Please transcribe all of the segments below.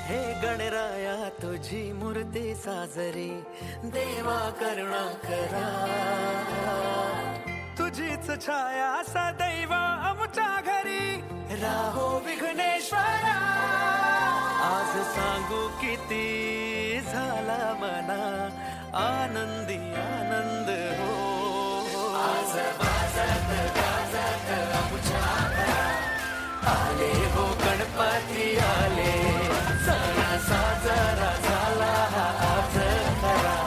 हे गणराया तुझी मूर्ती साजरी, देवा करुणा करा. तुझीच छाया सदैव आमच्या घरी, राहो विघ्नेश्वरा. आज सांगू किती झाला मना, आनंदी आनंद हो. आज बाजात गाजात आमच्या घरात, आले हो गणपती आले. सणा साजरा झाला हा आज खरा,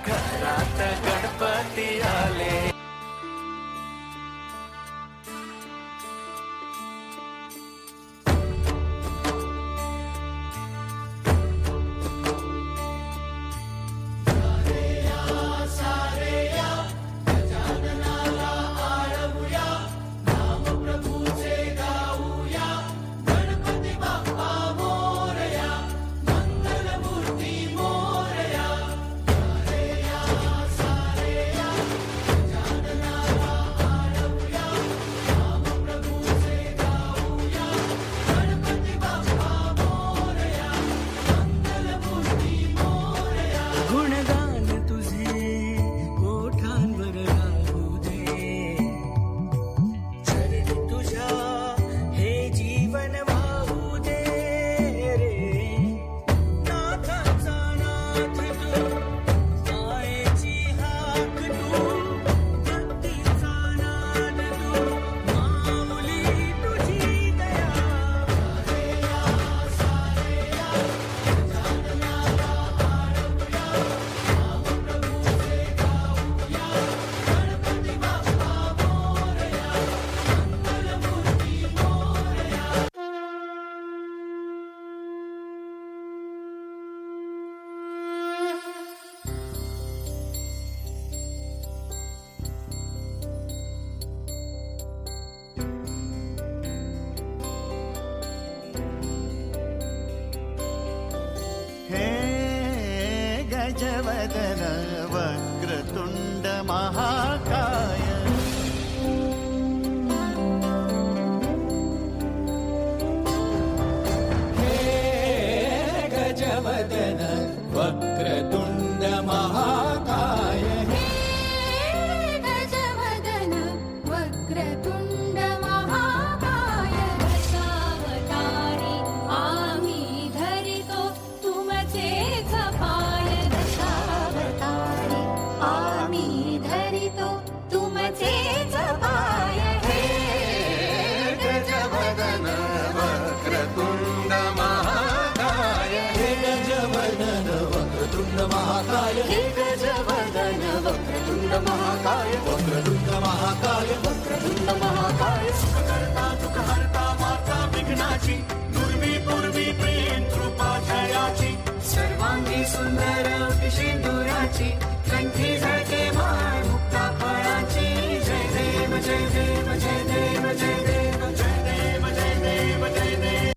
घरात गणपती आले. गजवदन वक्रतुंड महाकाय. हे गजवदन वक्रतुंड महाकाय. गजवदन वक्रतुंड महाकाय. दशावतारी आम्ही धरितो तुमचेच पाय. दशावतारी आम्ही धरितो तुमचेच पाय. हे गजवदन वक्रतुंड महाकाय. हे गजवदन वक्रतुंड महाकाय. हे गजवदन वक्रतुंड महाकाय. वक्रतुंड महाकाय. वक्रतुंड महाकाय. सुखकर्ता दुःखहर्ता माता विघ्नाची, दुर्वी पूर्वी प्रेम कृपा जयाची. सर्वांगी सुंदर सिंदुराची, कंठी झळके माळ मुक्ता फळाची. जय देव जय देव जय देव जय देव जय देव जय देव जय देव.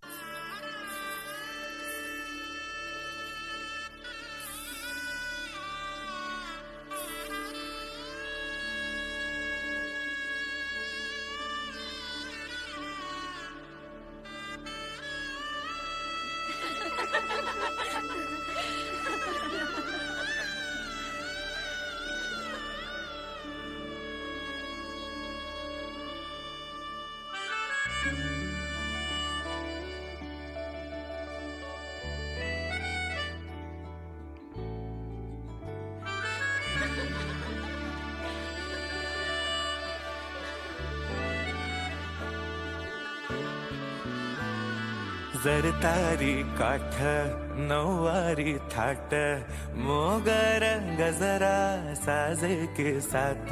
जरतारी काठ नऊवारी थाट, मोगर गजरा साजे के साथ.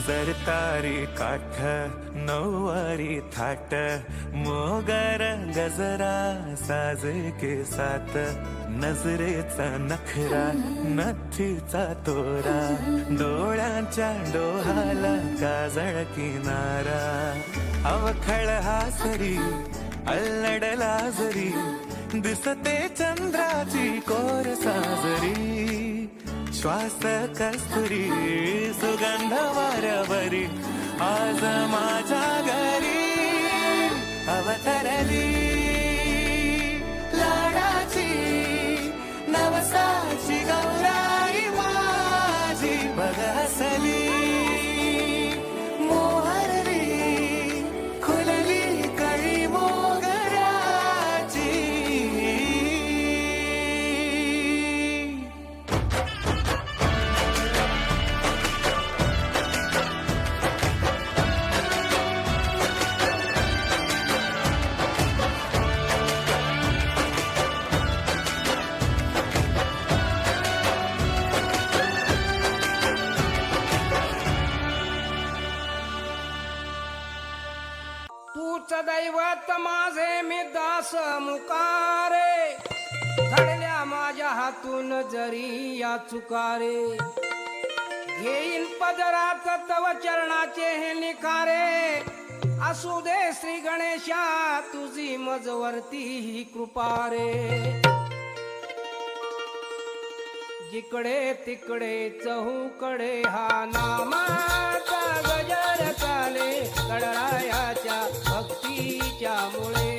जरतारी काठ नऊवारी थाट, मोगर गजरा साजे के साथ. नजरेचा नखरा नथीचा तोरा, डोळ्यांच्या डोहाला काजळ किनारा. अवखळ हासरी अल्लडला जरी, दिसते चंद्राची कोर साजरी. श्वास कस्तुरी सुगंध आज माझ्या घरी अवतरली लाडाची नवसाची गौराई माझी बघ हसली मोहरली खुलली कळी मोगऱ्याची तूच दैवत माझे मी दास मुकारे घडल्या माझ्या हातून जरी या चुकारे घेईन पदरात तव चरणाचे हे निकारे असू दे श्री गणेशा तुझी मजवरती ही कृपा रे जिकडे तिकडे चहूकडे हा नामाचा गजर चाले गणरायाच्या भक्तीच्या मुळे